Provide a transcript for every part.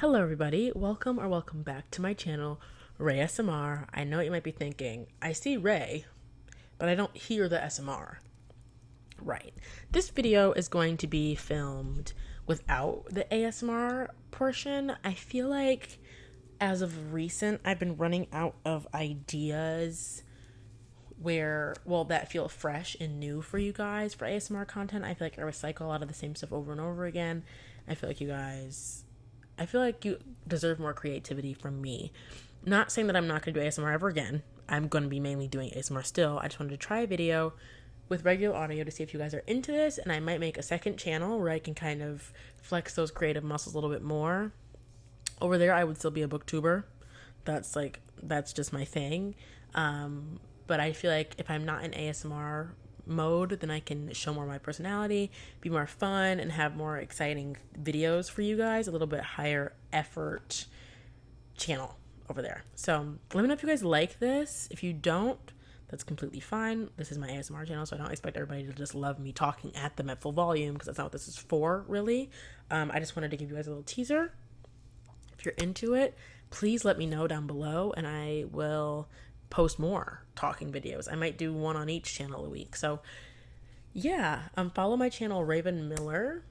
Hello everybody, welcome or welcome back to my channel, Rae-SMR. I know what you might be thinking, I see Rae, but I don't hear the SMR. Right. This video is going to be filmed without the ASMR portion. I feel like as of recent, I've been running out of ideas that feel fresh and new for you guys for ASMR content. I feel like I recycle a lot of the same stuff over and over again. I feel like you deserve more creativity from me. Not saying that I'm not going to do ASMR ever again. I'm going to be mainly doing ASMR still. I just wanted to try a video with regular audio to see if you guys are into this, and I might make a second channel where I can kind of flex those creative muscles a little bit more. Over there, I would still be a booktuber. That's just my thing. But I feel like if I'm not in ASMR mode, then I can show more of my personality, be more fun, and have more exciting videos for you guys, a little bit higher effort channel over there. So let me know if you guys like this. If you don't, that's completely fine. This is my ASMR channel, so I don't expect everybody to just love me talking at them at full volume, because that's not what this is for, really. I just wanted to give you guys a little teaser. If you're into it, please let me know down below, and I will post more talking videos. I might do one on each channel a week. So yeah, follow my channel Raven Miller.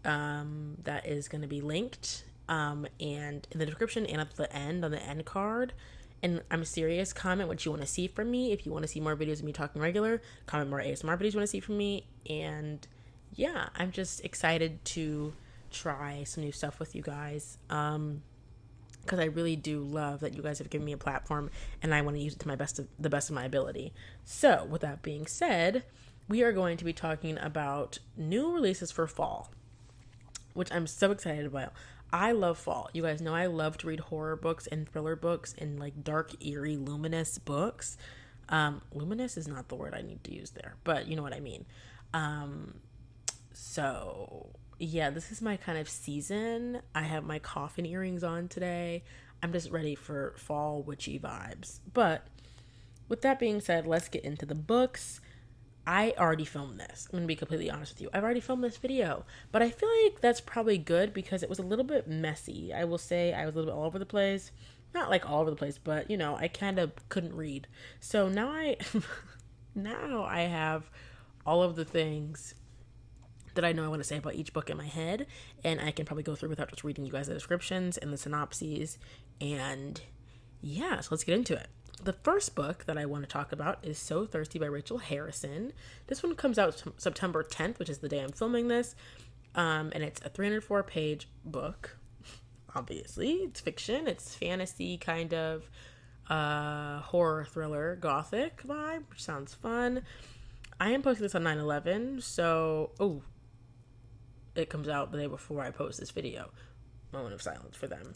That is going to be linked and in the description and at the end on the end card. And I'm serious, comment what you want to see from me. If you want to see more videos of me talking regular, comment more ASMR videos you want to see from me. And yeah, I'm just excited to try some new stuff with you guys. Because I really do love that you guys have given me a platform, and I want to use it to the best of my ability. So, with that being said, we are going to be talking about new releases for fall, which I'm so excited about. I love fall. You guys know I love to read horror books and thriller books and like dark, eerie, luminous books. Luminous is not the word I need to use there, but you know what I mean. So yeah, this is my kind of season. I have my coffin earrings on today. I'm just ready for fall witchy vibes. But with that being said, let's get into the books. I already filmed this. I'm going to be completely honest with you. I've already filmed this video, but I feel like that's probably good because it was a little bit messy. I will say I was a little bit all over the place. Not like all over the place, but you know, I kind of couldn't read. So now now I have all of the things that I know I want to say about each book in my head, and I can probably go through without just reading you guys the descriptions and the synopses. And yeah, so let's get into it. The first book that I want to talk about is So Thirsty by Rachel Harrison. This one comes out September 10th, which is the day I'm filming this, and it's a 304-page book. Obviously, it's fiction. It's fantasy, kind of horror thriller, gothic vibe, which sounds fun. I am posting this on 9/11, so it comes out the day before I post this video. Moment of silence for them.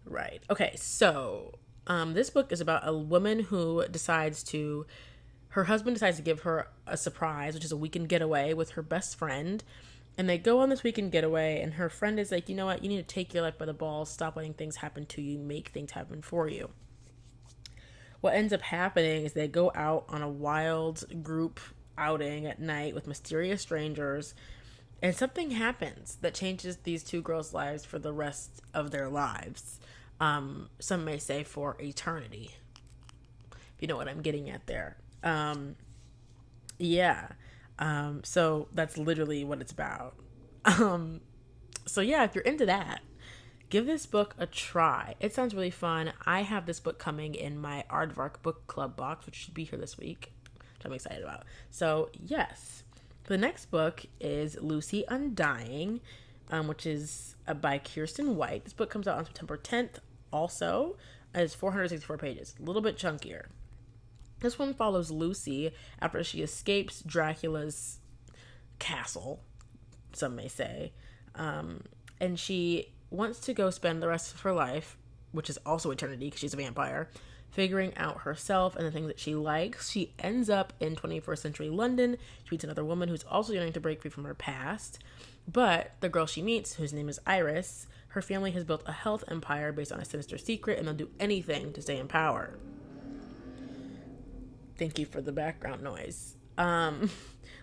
Right. Okay, so this book is about a woman who her husband decides to give her a surprise, which is a weekend getaway with her best friend. And they go on this weekend getaway, and her friend is like, you know what, you need to take your life by the balls, stop letting things happen to you, make things happen for you. What ends up happening is they go out on a wild group outing at night with mysterious strangers, and something happens that changes these two girls' lives for the rest of their lives. Some may say for eternity, if you know what I'm getting at there. So that's literally what it's about. So yeah, if you're into that, give this book a try. It sounds really fun. I have this book coming in my Aardvark book club box, which should be here this week, which I'm excited about. So yes, the next book is Lucy Undying, which is by Kirsten White. This book comes out on September 10th. Also, it's 464 pages, a little bit chunkier. This one follows Lucy after she escapes Dracula's castle, some may say, and she wants to go spend the rest of her life, which is also eternity because she's a vampire, figuring out herself and the things that she likes. She ends up in 21st century London. She meets another woman who's also yearning to break free from her past. But the girl she meets, whose name is Iris, her family has built a health empire based on a sinister secret, and they'll do anything to stay in power. Thank you for the background noise.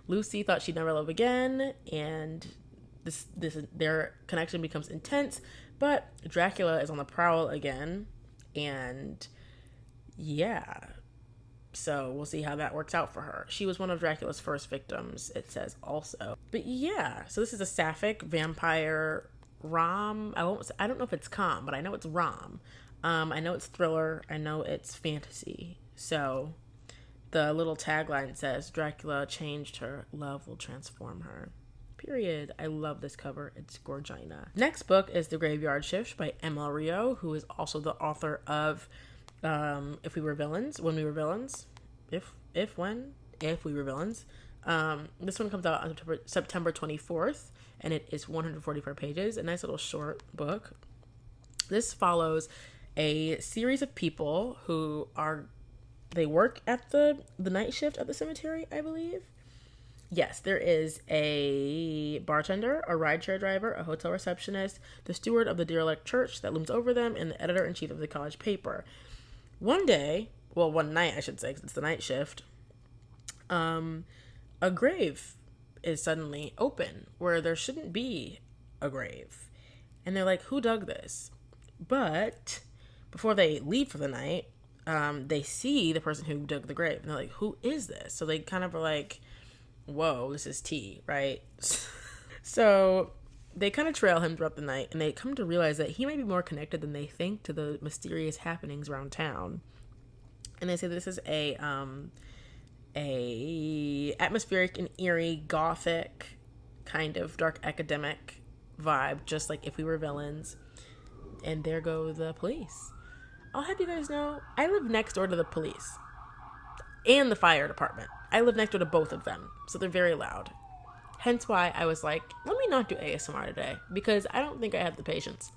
Lucy thought she'd never love again, and their connection becomes intense, but Dracula is on the prowl again, and yeah, so we'll see how that works out for her. She was one of Dracula's first victims, it says also. But yeah, so this is a sapphic vampire rom. I don't know if it's com, but I know it's rom. I know it's thriller. I know it's fantasy. So the little tagline says, Dracula changed her, love will transform her. Period. I love this cover. It's gorgina. Next book is The Graveyard Shift by M.L. Rio, who is also the author of If We Were Villains, When We Were Villains. If We Were Villains. This one comes out on September 24th, and it is 144 pages. A nice little short book. This follows a series of people who they work at the night shift at the cemetery, I believe. Yes, there is a bartender, a rideshare driver, a hotel receptionist, the steward of the derelict church that looms over them, and the editor-in-chief of the college paper. One night, I should say, because it's the night shift, a grave is suddenly open where there shouldn't be a grave. And they're like, who dug this? But before they leave for the night, they see the person who dug the grave. And they're like, who is this? So they kind of are like, whoa, this is T, right? So they kind of trail him throughout the night, and they come to realize that he might be more connected than they think to the mysterious happenings around town. And they say this is a atmospheric and eerie gothic kind of dark academic vibe, just like If We Were Villains. And there go the police. I'll have you guys know, I live next door to the police and the fire department. I live next door to both of them, so they're very loud. Hence why I was like, let me not do ASMR today, because I don't think I have the patience.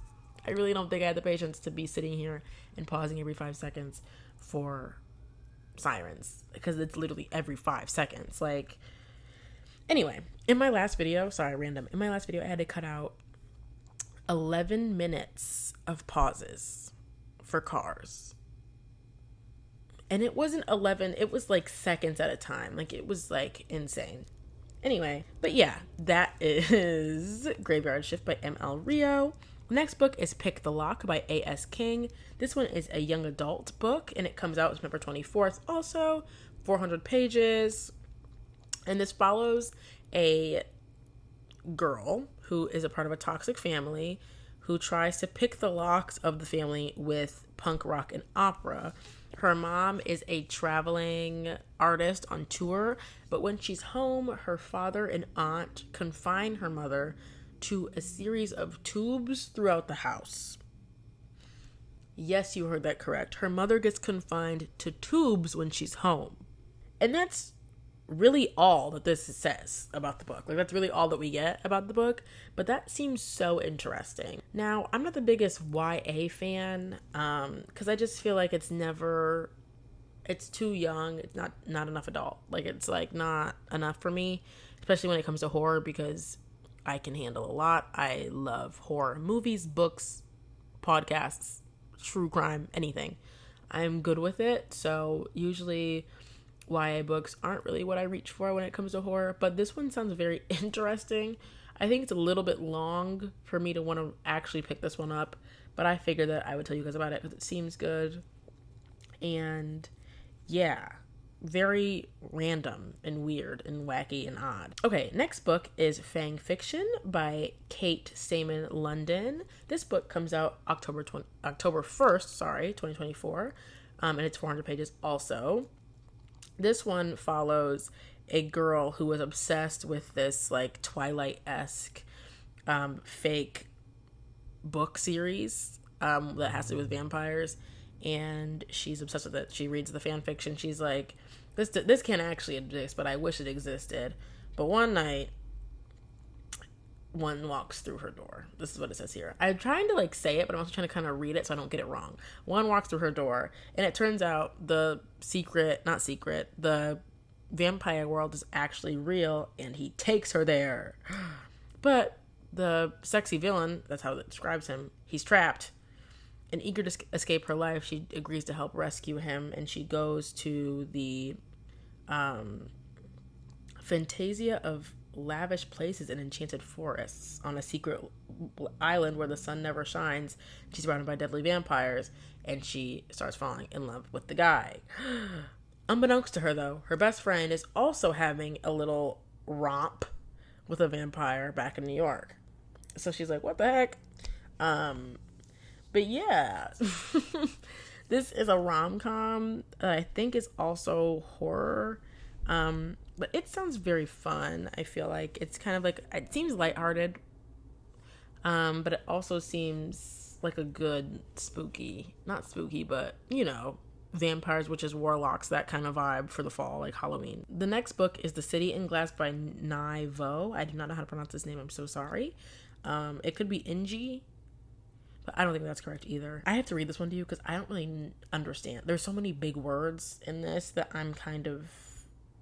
I really don't think I have the patience to be sitting here and pausing every 5 seconds for sirens, because it's literally every 5 seconds. Like, anyway, in my last video, I had to cut out 11 minutes of pauses for cars. And it wasn't 11, it was like seconds at a time. Like, it was like insane. Anyway, but yeah, that is Graveyard Shift by M.L. Rio. Next book is Pick the Lock by A.S. King. This one is a young adult book, and it comes out September 24th. Also, 400 pages. And this follows a girl who is a part of a toxic family who tries to pick the locks of the family with punk rock and opera. Her mom is a traveling artist on tour, but when she's home, her father and aunt confine her mother to a series of tubes throughout the house. Yes, you heard that correct. Her mother gets confined to tubes when she's home. And that's really all that this says about the book. Like, that's really all that we get about the book, but that seems so interesting. Now, I'm not the biggest YA fan, because I just feel like it's too young. It's not enough adult. Like, it's like not enough for me, especially when it comes to horror, because I can handle a lot. I love horror movies, books, podcasts, true crime, anything. I'm good with it. So usually YA books aren't really what I reach for when it comes to horror, but this one sounds very interesting. I think it's a little bit long for me to want to actually pick this one up, but I figured that I would tell you guys about it because it seems good. And yeah, very random and weird and wacky and odd. Okay, next book is Fang Fiction by Kate Saman London. This book comes out October 1st, 2024, and it's 400 pages also. This one follows a girl who was obsessed with this like Twilight-esque fake book series that has to do with vampires, and she's obsessed with it. She reads the fan fiction. She's like, this can't actually exist, but I wish it existed. But one night, one walks through her door. This is what it says here. I'm trying to like say it, but I'm also trying to kind of read it so I don't get it wrong. One walks through her door, and it turns out the vampire world is actually real, and he takes her there. But the sexy villain, that's how it describes him, he's trapped. And eager to escape her life, she agrees to help rescue him, and she goes to the Fantasia of lavish places and enchanted forests on a secret island where the sun never shines. She's surrounded by deadly vampires, and she starts falling in love with the guy. Unbeknownst to her, though, her best friend is also having a little romp with a vampire back in New York. So she's like, what the heck? But yeah, this is a rom-com. I think it's also horror. But it sounds very fun. I feel like it's kind of like, it seems lighthearted. But it also seems like a good spooky, not spooky, but you know, vampires, witches, warlocks, that kind of vibe for the fall, like Halloween. The next book is The City in Glass by Nai Vo. I do not know how to pronounce this name. I'm so sorry. It could be Inji, but I don't think that's correct either. I have to read this one to you because I don't really understand. There's so many big words in this that I'm kind of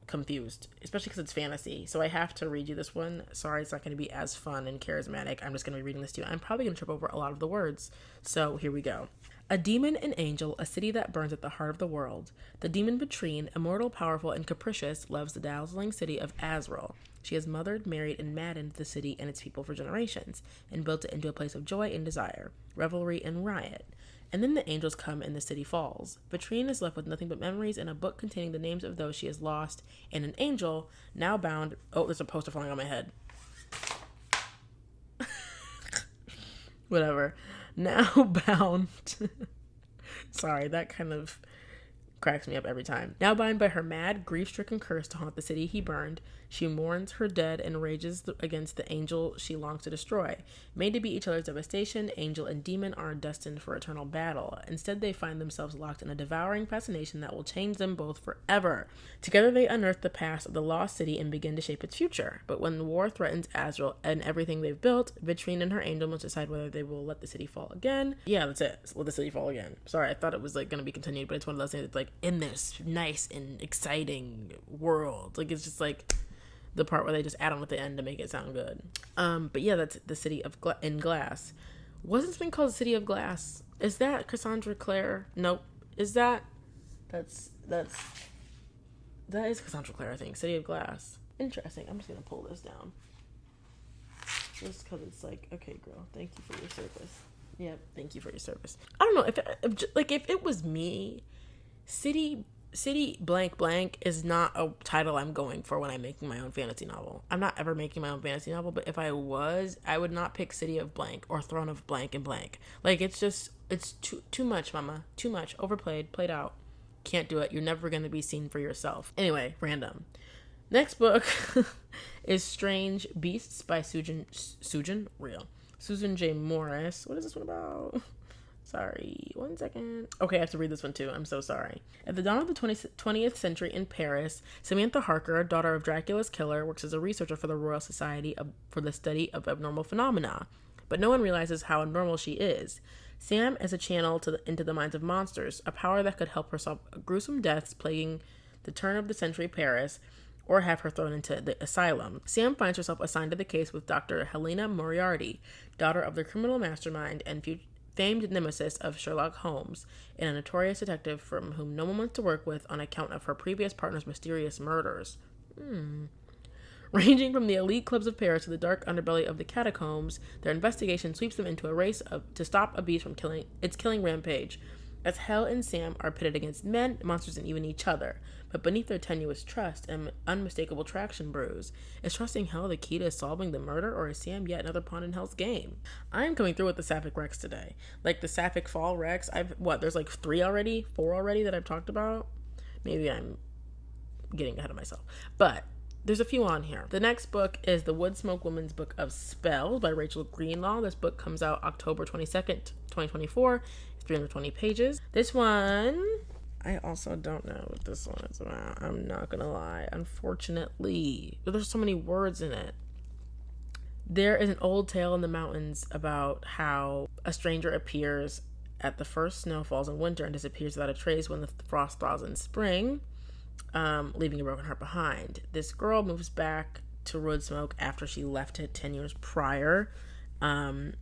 confused, especially because it's fantasy. So I have to read you this one. Sorry, it's not going to be as fun and charismatic. I'm just going to be reading this to you. I'm probably going to trip over a lot of the words. So here we go. A demon and angel, a city that burns at the heart of the world. The demon Vitrine, immortal, powerful, and capricious, loves the dazzling city of Azrael. She has mothered, married, and maddened the city and its people for generations, and built it into a place of joy and desire, revelry and riot. And then the angels come and the city falls. Vitrine is left with nothing but memories and a book containing the names of those she has lost, and an angel, now bound... Oh, there's a poster falling on my head. Whatever. Now bound... Sorry, that kind of cracks me up every time. Now bound by her mad, grief-stricken curse to haunt the city he burned, she mourns her dead and rages against the angel she longs to destroy. Made to be each other's devastation, angel and demon are destined for eternal battle. Instead, they find themselves locked in a devouring fascination that will change them both forever. Together, they unearth the past of the lost city and begin to shape its future. But when war threatens Azrael and everything they've built, Vitrine and her angel must decide whether they will let the city fall again. Yeah, that's it. Let the city fall again. Sorry, I thought it was like going to be continued, but it's one of those things that's like in this nice and exciting world. Like, it's just like the part where they just add on at the end to make it sound good. But yeah, that's The City of in Glass. Wasn't something called The City of Glass? Is that Cassandra Clare? Nope. Is that? That is Cassandra Clare, I think. City of Glass. Interesting. I'm just gonna pull this down. Just because it's like, okay, girl, thank you for your service. Yep, thank you for your service. I don't know if it was me, City blank blank is not a title I'm going for when I'm making my own fantasy novel. I'm not ever making my own fantasy novel, but if I was, I would not pick City of Blank or Throne of Blank and Blank. Like, it's too much, mama. Too much. Overplayed. Played out. Can't do it. You're never going to be seen for yourself. Anyway, random. Next book is Strange Beasts by Susan J. Morris. What is this one about? Sorry, 1 second. Okay, I have to read this one too. I'm so sorry. At the dawn of the 20th century in Paris, Samantha Harker, daughter of Dracula's killer, works as a researcher for the Royal Society for the Study of Abnormal Phenomena. But no one realizes how abnormal she is. Sam is a channel into the minds of monsters, a power that could help her solve gruesome deaths plaguing the turn of the century Paris, or have her thrown into the asylum. Sam finds herself assigned to the case with Dr. Helena Moriarty, daughter of the criminal mastermind and famed nemesis of Sherlock Holmes, and a notorious detective from whom no one wants to work with on account of her previous partner's mysterious murders. Ranging from the elite clubs of Paris to the dark underbelly of the catacombs, their investigation sweeps them into a race to stop a beast from killing rampage. As Hell and Sam are pitted against men, monsters, and even each other. But beneath their tenuous trust and unmistakable traction brews, is trusting Hell the key to solving the murder, or is Sam yet another pawn in Hell's game? I am coming through with the Sapphic Rex today. Like the Sapphic Fall Rex, there's like 4 already that I've talked about? Maybe I'm getting ahead of myself. But there's a few on here. The next book is The Woodsmoke Woman's Book of Spells by Rachel Greenlaw. This book comes out October 22nd, 2024. 320 pages. This one, I also don't know what this one is about. I'm not gonna lie. Unfortunately, there's so many words in it. There is an old tale in the mountains about how a stranger appears at the first snowfalls in winter and disappears without a trace when the frost thaws in spring, leaving a broken heart behind. This girl moves back to Woodsmoke after she left it 10 years prior, and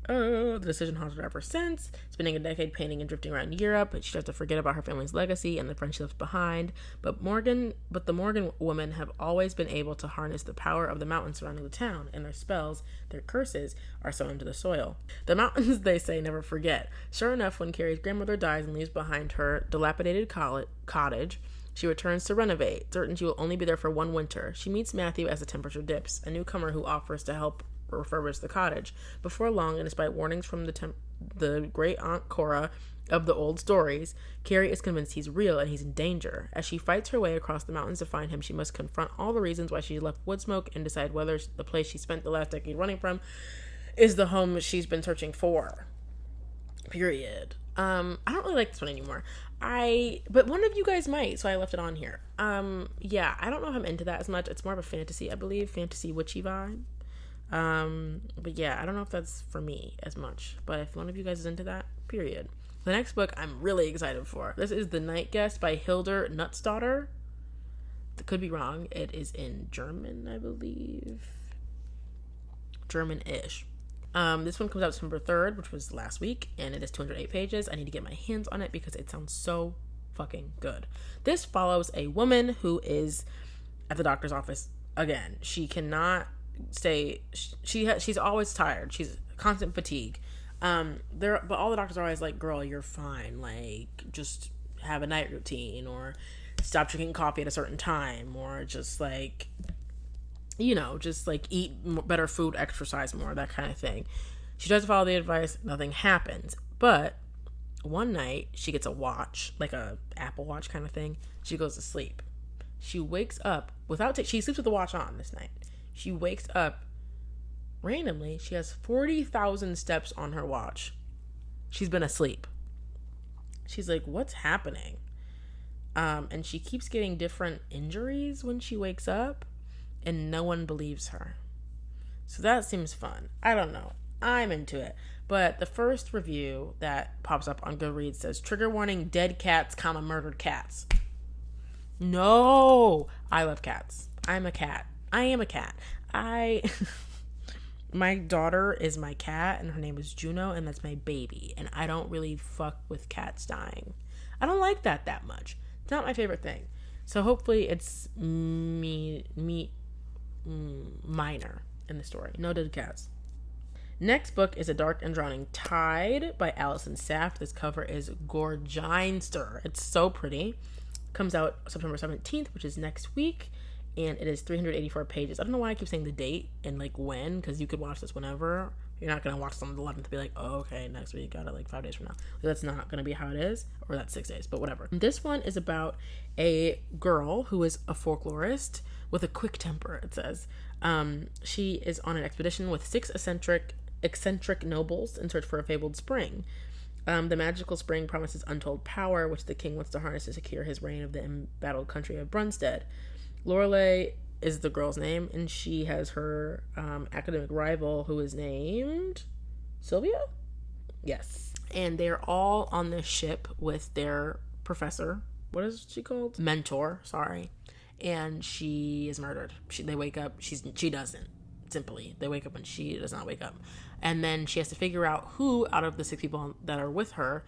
The decision haunted her ever since, spending a decade painting and drifting around Europe. She starts to forget about her family's legacy and the friends she left behind. But the Morgan women have always been able to harness the power of the mountains surrounding the town, and their spells, their curses, are sewn into the soil. The mountains, they say, never forget. Sure enough, when Carrie's grandmother dies and leaves behind her dilapidated cottage, she returns to renovate, certain she will only be there for one winter. She meets Matthew as the temperature dips, a newcomer who offers to help refurbish the cottage. Before long, and despite warnings from the great Aunt Cora of the old stories, Carrie is convinced he's real and he's in danger. As she fights her way across the mountains to find him, she must confront all the reasons why she left Woodsmoke and decide whether the place she spent the last decade running from is the home she's been searching for. Period. I don't really like this one anymore. But one of you guys might, so I left it on here. Yeah, I don't know if I'm into that as much. It's more of a fantasy, I believe, fantasy witchy vibe. But yeah, I don't know if that's for me as much, but if one of you guys is into that, period. The next book I'm really excited for. This is The Night Guest by Hildur Nutsdotter. Could be wrong. It is in German, I believe. German-ish. This one comes out September 3rd, which was last week, and it is 208 pages. I need to get my hands on it because it sounds so fucking good. This follows a woman who is at the doctor's office again. She cannot stay. She's always tired. She's constant fatigue. But all the doctors are always like, "Girl, you're fine. Like, just have a night routine, or stop drinking coffee at a certain time, or just like, just like eat better food, exercise more, that kind of thing." She tries to follow the advice. Nothing happens. But one night she gets a watch, like a Apple Watch kind of thing. She goes to sleep. She wakes up she sleeps with the watch on this night. She wakes up randomly. She has 40,000 steps on her watch. She's been asleep. She's like, what's happening? And she keeps getting different injuries when she wakes up, and no one believes her. So that seems fun. I don't know. I'm into it. But the first review that pops up on Goodreads says, trigger warning, dead cats, murdered cats. No! I love cats. I'm a cat. I am a cat. My daughter is my cat, and her name is Juno, and that's my baby. And I don't really fuck with cats dying. I don't like that much. It's not my favorite thing. So hopefully it's minor in the story. No dead cats. Next book is A Dark and Drowning Tide by Alison Saft. This cover is gorginster. It's so pretty. Comes out September 17th, which is next week. And it is 384 pages. I don't know why I keep saying the date and like when, because you could watch this whenever. You're not going to watch this on the 11th and be like, oh, okay, next week, got it like 5 days from now. That's not going to be how it is, or that's 6 days, but whatever. This one is about a girl who is a folklorist with a quick temper, it says. She is on an expedition with 6 eccentric nobles in search for a fabled spring. The magical spring promises untold power, which the king wants to harness to secure his reign of the embattled country of Brunstead. Lorelei is the girl's name, and she has her academic rival who is named Sylvia? Yes. And they're all on this ship with their professor. What is she called? Mentor, sorry. And she is murdered. They wake up. She doesn't. Simply. They wake up and she does not wake up. And then she has to figure out who out of the 6 people that are with her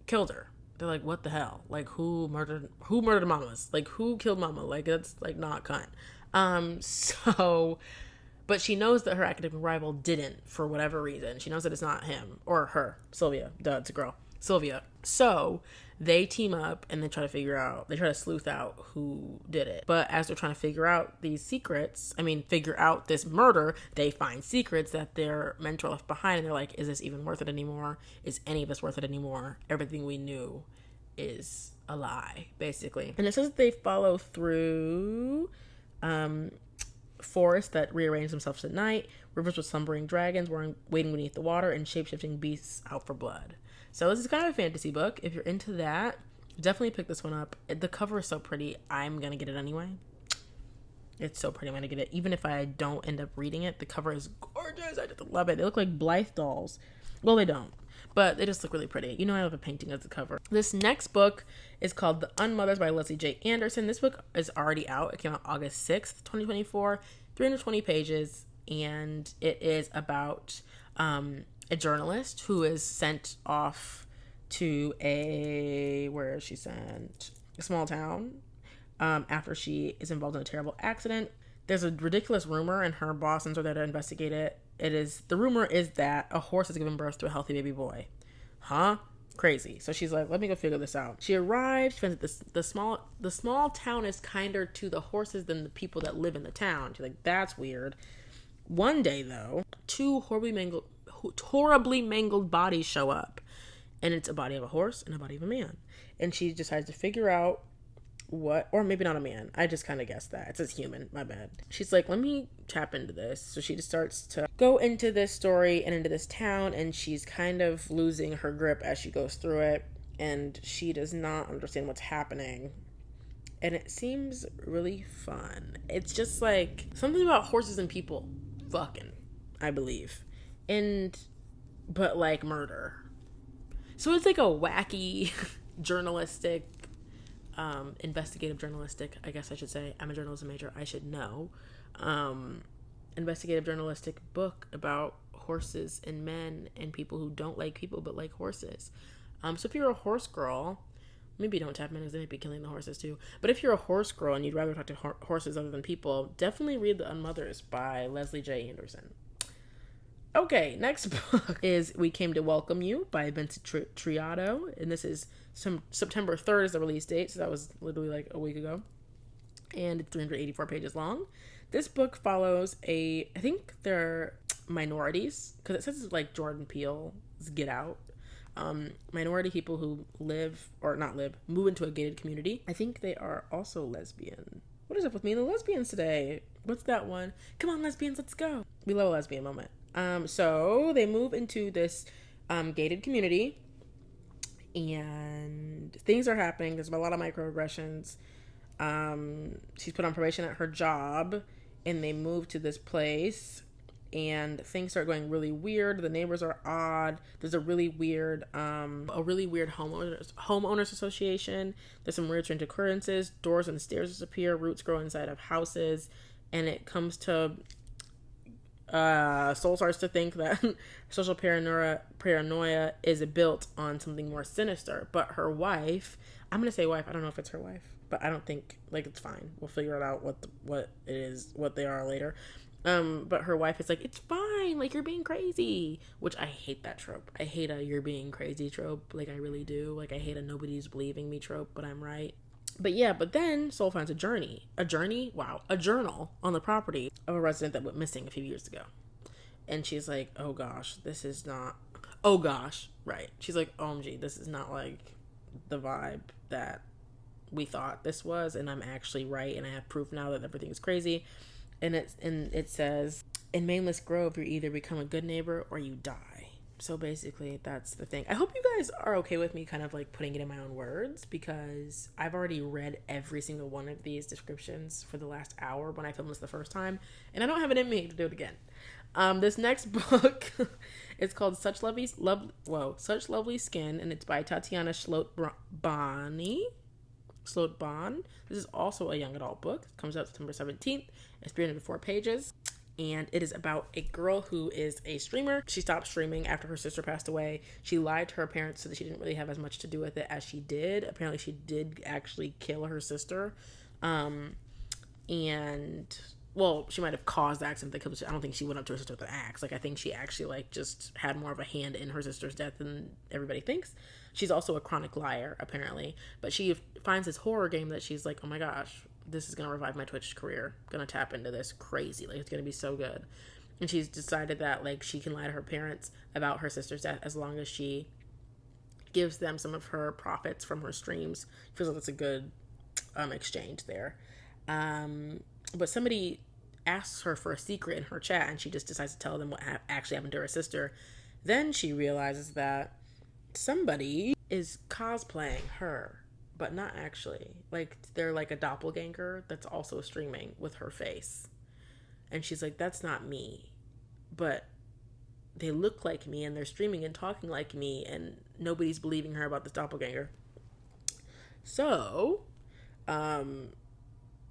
killed her. They're like, what the hell? Like, who murdered mamas? Like, who killed mama? Like, that's like not cunt. But she knows that her academic rival didn't, for whatever reason. She knows that it's not him or her. Sylvia. Duh, it's a girl. Sylvia. So they team up and they try to sleuth out who did it. But as they're trying to figure out figure out this murder, they find secrets that their mentor left behind. And they're like, is this even worth it anymore? Is any of this worth it anymore? Everything we knew is a lie, basically. And it says that they follow through forests that rearrange themselves at night, rivers with slumbering dragons waiting beneath the water, and shape-shifting beasts out for blood. So this is kind of a fantasy book. If you're into that, definitely pick this one up. The cover is so pretty. I'm going to get it anyway. It's so pretty. I'm going to get it. Even if I don't end up reading it, the cover is gorgeous. I just love it. They look like Blythe dolls. Well, they don't, but they just look really pretty. You know, I love a painting as the cover. This next book is called The Unmothers by Leslie J. Anderson. This book is already out. It came out August 6th, 2024. 320 pages. and it is about a journalist who is sent off to where is she sent? A small town after she is involved in a terrible accident. There's a ridiculous rumor, and her boss sends her there to investigate it. The rumor is that a horse has given birth to a healthy baby boy. Huh? Crazy. So she's like, let me go figure this out. She arrives. She finds that the small town is kinder to the horses than the people that live in the town. She's like, that's weird. One day, though, two horribly mangled bodies show up, and it's a body of a horse and a body of a man. And she decides to figure out or maybe not a man. I just kind of guessed that. It says human. My bad. She's like, let me tap into this. So she just starts to go into this story and into this town, and she's kind of losing her grip as she goes through it, and she does not understand what's happening. And it seems really fun. It's just like something about horses and people fucking, I believe. But like murder. So it's like a wacky journalistic investigative journalistic, I guess I should say. I'm a journalism major. I should know. Investigative journalistic book about horses and men and people who don't like people but like horses. So if you're a horse girl, maybe don't tap in because they might be killing the horses too. But if you're a horse girl and you'd rather talk to horses other than people, definitely read The Unmothers by Leslie J. Anderson. Okay, next book is We Came to Welcome You by Vincent Triato, and this is September 3rd is the release date, so that was literally like a week ago, and it's 384 pages long. This book follows I think they're minorities, because it says it's like Jordan Peele's Get Out, minority people who move into a gated community. I think they are also lesbian. What is up with me and the lesbians today? What's that one? Come on, lesbians, let's go. We love a lesbian moment. So they move into this gated community, and things are happening. There's a lot of microaggressions. She's put on probation at her job, and they move to this place, and things start going really weird. The neighbors are odd. There's a really weird homeowners association. There's some weird strange occurrences. Doors and stairs disappear. Roots grow inside of houses, and it comes to Soul starts to think that social paranoia is built on something more sinister. But her wife, I'm going to say wife, I don't know if it's her wife, but I don't think, like, it's fine. We'll figure it out what it is, what they are later. But her wife is like, it's fine, like, you're being crazy, which I hate that trope. I hate a you're being crazy trope. Like, I really do. Like, I hate a nobody's believing me trope, but I'm right. But then Soul finds a journal on the property of a resident that went missing a few years ago. And she's like, oh gosh, right. She's like, OMG, this is not like the vibe that we thought this was, and I'm actually right, and I have proof now that everything is crazy. And it says, in Mainless Grove, you either become a good neighbor or you die. So basically, that's the thing. I hope you guys are okay with me kind of like putting it in my own words, because I've already read every single one of these descriptions for the last hour when I filmed this the first time, and I don't have it in me to do it again. This next book is called Such Lovely Skin, and it's by Tatiana Slotbahn. This is also a young adult book. It comes out September 17th. It's 304 pages. And it is about a girl who is a streamer. She stopped streaming after her sister passed away. She lied to her parents so that she didn't really have as much to do with it as she did. Apparently, she did actually kill her sister. She might have caused the accident because I don't think she went up to her sister with an axe. Like, I think she actually, like, just had more of a hand in her sister's death than everybody thinks. She's also a chronic liar, apparently. But she finds this horror game that she's like, oh my gosh, this is going to revive my Twitch career. I'm going to tap into this crazy. Like, it's going to be so good. And she's decided that, like, she can lie to her parents about her sister's death as long as she gives them some of her profits from her streams. She feels like that's a good exchange there. But somebody asks her for a secret in her chat, and she just decides to tell them what actually happened to her sister. Then she realizes that somebody is cosplaying her, but not actually. Like, they're like a doppelganger that's also streaming with her face. And she's like, that's not me. But they look like me, and they're streaming and talking like me, and nobody's believing her about this doppelganger. So,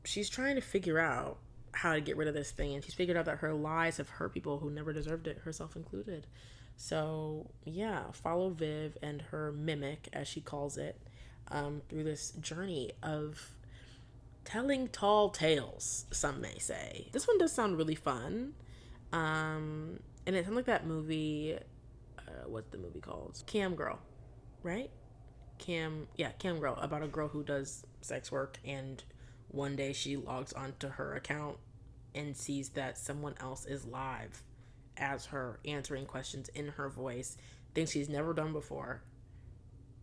she's trying to figure out how to get rid of this thing, and she's figured out that her lies have hurt people who never deserved it, herself included. So yeah, follow Viv and her mimic, as she calls it, through this journey of telling tall tales, some may say. This one does sound really fun. And it sounds like that movie, what's the movie called? Cam Girl, right? Cam Girl, about a girl who does sex work, and one day she logs onto her account and sees that someone else is live as her, answering questions in her voice, things she's never done before,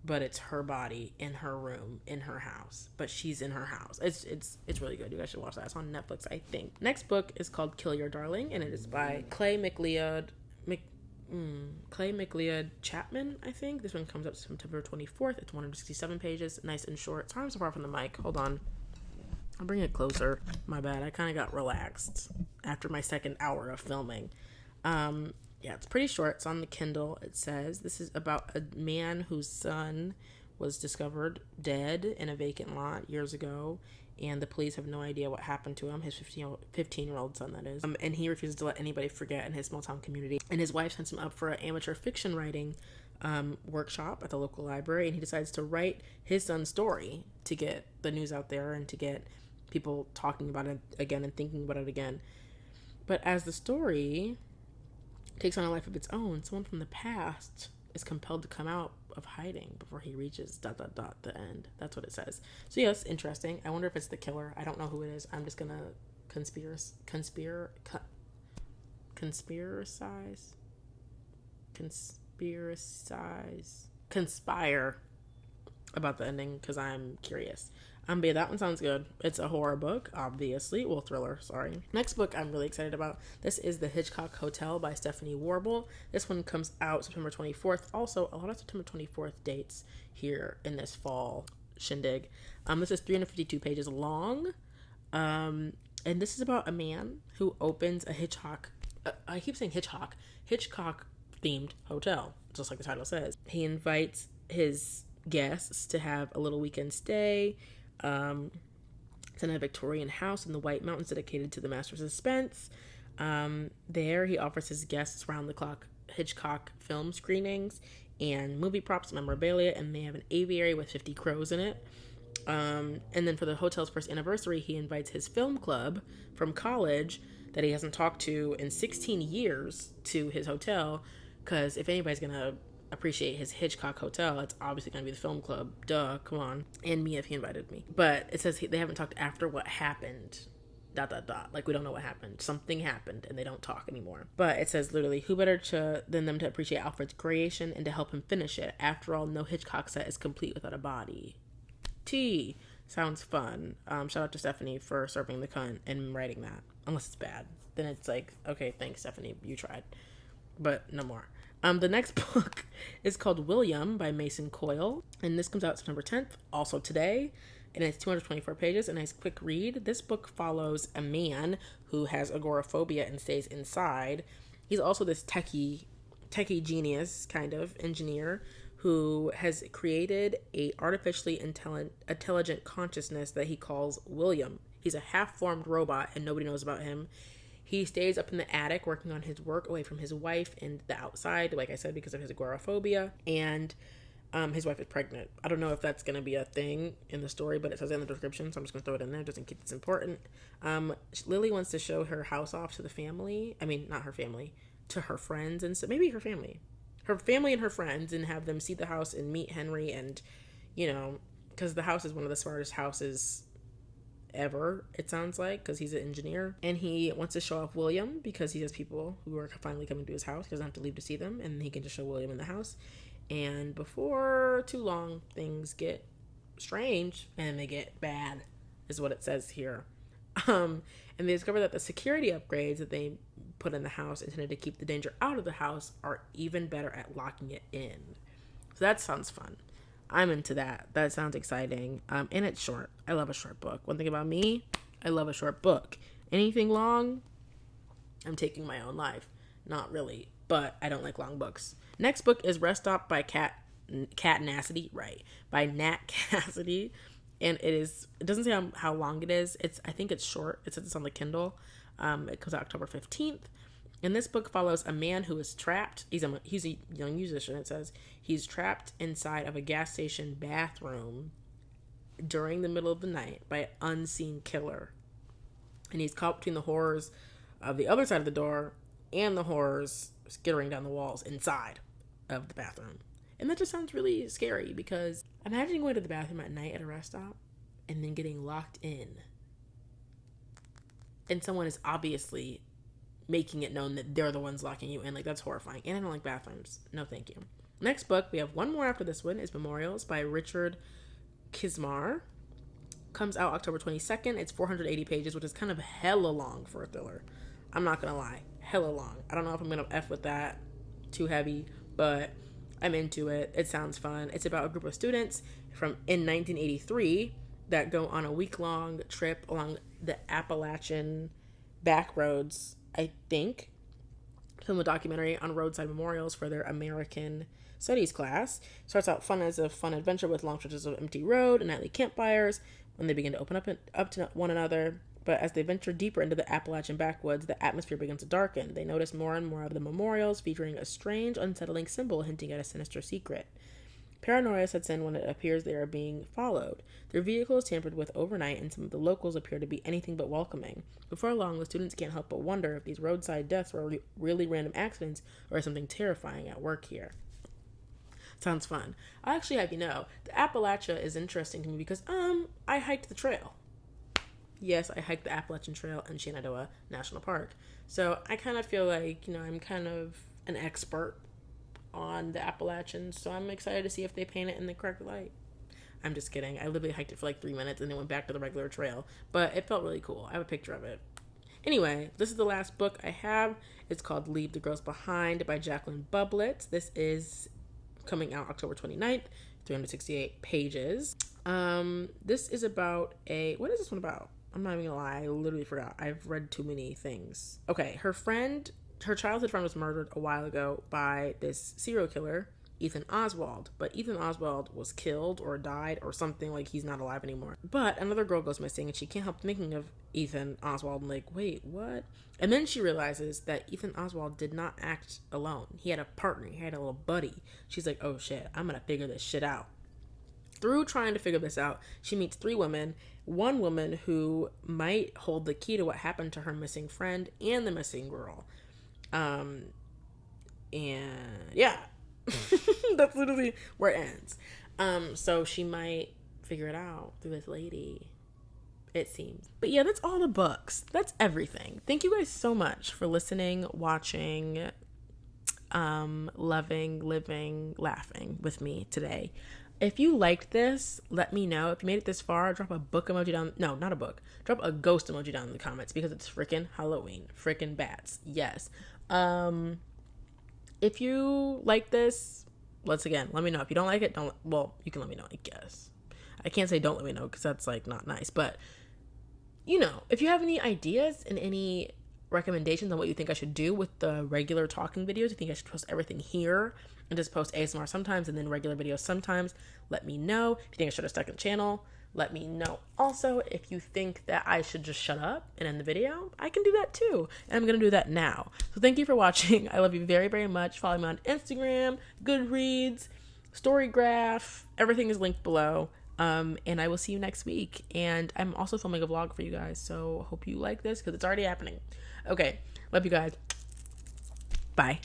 but it's her body in her room in her house, but she's in her house. It's really good. You guys should watch that. It's on Netflix, I think. Next book is called Chillier, Darling, and it is by Clay McLeod Chapman, I think. This one comes up September 24th. It's 167 pages, nice and short. Sorry I'm so far from the mic. Hold on. I'll bring it closer. My bad. I kind of got relaxed after my second hour of filming. Yeah, it's pretty short. It's on the Kindle. It says this is about a man whose son was discovered dead in a vacant lot years ago, and the police have no idea what happened to him. His 15-year-old son, that is. And he refuses to let anybody forget in his small-town community. And his wife sends him up for an amateur fiction writing workshop at the local library, and he decides to write his son's story to get the news out there and to get people talking about it again and thinking about it again. But as the story takes on a life of its own, someone from the past is compelled to come out of hiding before he reaches ... the end. That's what it says. So yes, interesting. I wonder if it's the killer. I don't know who it is. I'm just gonna conspire about the ending because I'm curious. But yeah, that one sounds good. It's a horror book, obviously. Well, thriller, sorry. Next book I'm really excited about. This is The Hitchcock Hotel by Stephanie Warble. This one comes out September 24th. Also, a lot of September 24th dates here in this fall shindig. This is 352 pages long. And this is about a man who opens a Hitchcock themed hotel, just like the title says. He invites his guests to have a little weekend stay. It's in a Victorian house in the White Mountains dedicated to the master of suspense. There he offers his guests round-the-clock Hitchcock film screenings and movie props, memorabilia, and they have an aviary with 50 crows in it. And then for the hotel's first anniversary, he invites his film club from college that he hasn't talked to in 16 years to his hotel, because if anybody's gonna appreciate his Hitchcock Hotel, it's obviously going to be the film club. Duh, come on. And me if he invited me. But it says they haven't talked after what happened. ... Like, we don't know what happened. Something happened and they don't talk anymore. But it says literally, who better than them to appreciate Alfred's creation and to help him finish it? After all, no Hitchcock set is complete without a body. T. Sounds fun. Shout out to Stephanie for serving the cunt and writing that. Unless it's bad. Then it's like, okay, thanks, Stephanie. You tried. But no more. The next book is called William by Mason Coyle, and this comes out September 10th, also today, and it's 224 pages, a nice quick read. This book follows a man who has agoraphobia and stays inside. He's also this techie genius kind of engineer who has created a artificially intelligent consciousness that he calls William. He's a half-formed robot and nobody knows about him. He stays up in the attic working on his work away from his wife and the outside, like I said, because of his agoraphobia. And his wife is pregnant. I don't know if that's going to be a thing in the story, but it says it in the description, so I'm just going to throw it in there just in case it's important. Lily wants to show her house off to the family. I mean, not her family, to her friends, and so maybe her family and her friends, and have them see the house and meet Henry, and, you know, because the house is one of the smartest houses ever, it sounds like, because he's an engineer, and he wants to show off William because he has people who are finally coming to his house. He doesn't have to leave to see them, and he can just show William in the house. And before too long, things get strange and they get bad, is what it says here. And they discover that the security upgrades that they put in the house intended to keep the danger out of the house are even better at locking it in. So that sounds fun. I'm into that. That sounds exciting. And it's short. I love a short book. One thing about me, I love a short book. Anything long, I'm taking my own life. Not really, but I don't like long books. Next book is Rest Stop by Nat Cassidy. And it doesn't say how long it is. I think it's short. It says it's on the Kindle. It comes out October 15th. And this book follows a man who is trapped. He's a young musician. It says he's trapped inside of a gas station bathroom during the middle of the night by an unseen killer. And he's caught between the horrors of the other side of the door and the horrors skittering down the walls inside of the bathroom. And that just sounds really scary, because imagine going to the bathroom at night at a rest stop and then getting locked in. And someone is obviously making it known that they're the ones locking you in. Like, that's horrifying. And I don't like bathrooms. No, thank you. Next book, we have one more after this one, is Memorials by Richard Kismar. Comes out October 22nd. It's 480 pages, which is kind of hella long for a thriller. I'm not gonna lie. Hella long. I don't know if I'm gonna F with that. Too heavy. But I'm into it. It sounds fun. It's about a group of students in 1983 that go on a week-long trip along the Appalachian back roads, I think, film a documentary on roadside memorials for their American Studies class. Starts out fun as a fun adventure with long stretches of empty road and nightly campfires when they begin to open up to one another. But as they venture deeper into the Appalachian backwoods, the atmosphere begins to darken. They notice more and more of the memorials featuring a strange, unsettling symbol hinting at a sinister secret. Paranoia sets in when it appears they are being followed. Their vehicle is tampered with overnight, and some of the locals appear to be anything but welcoming. Before long, the students can't help but wonder if these roadside deaths were really random accidents or something terrifying at work here. Sounds fun. I actually have the Appalachia is interesting to me because I hiked the trail. Yes, I hiked the Appalachian Trail in Shenandoah National Park. So I kind of feel like, I'm kind of an expert on the Appalachians. So I'm excited to see if they paint it in the correct light. I'm just kidding. I literally hiked it for like 3 minutes and then went back to the regular trail. But it felt really cool. I have a picture of it. Anyway, this is the last book I have. It's called Leave the Girls Behind by Jacqueline Bublitz. This is coming out October 29th, 368 pages. This is about what is this one about? I'm not even gonna lie, I literally forgot. I've read too many things. Okay, her childhood friend was murdered a while ago by this serial killer, Ethan Oswald. But Ethan Oswald was killed or died or something, like he's not alive anymore. But another girl goes missing and she can't help thinking of Ethan Oswald and like, wait, what? And then she realizes that Ethan Oswald did not act alone. He had a partner, he had a little buddy. She's like, oh shit, I'm gonna figure this shit out. Through trying to figure this out, she meets 3 women. One woman who might hold the key to what happened to her missing friend and the missing girl. And yeah, that's literally where it ends. So she might figure it out through this lady, it seems. But yeah, that's all the books. That's everything. Thank you guys so much for listening, watching, loving, living, laughing with me today. If you liked this, let me know. If you made it this far, drop a book emoji down. No, not a book. Drop a ghost emoji down in the comments because it's freaking Halloween. Freaking bats. Yes. If you like this, let me know. If you don't like it, you can let me know, I guess. I can't say don't let me know because that's like not nice. But, if you have any ideas and any recommendations on what you think I should do with the regular talking videos, you think I should post everything here and just post ASMR sometimes and then regular videos sometimes, let me know. If you think I should have stuck in the channel, let me know. Also, if you think that I should just shut up and end the video, I can do that too. And I'm going to do that now. So thank you for watching. I love you very, very much. Follow me on Instagram, Goodreads, Storygraph. Everything is linked below. And I will see you next week. And I'm also filming a vlog for you guys. So hope you like this because it's already happening. Okay. Love you guys. Bye.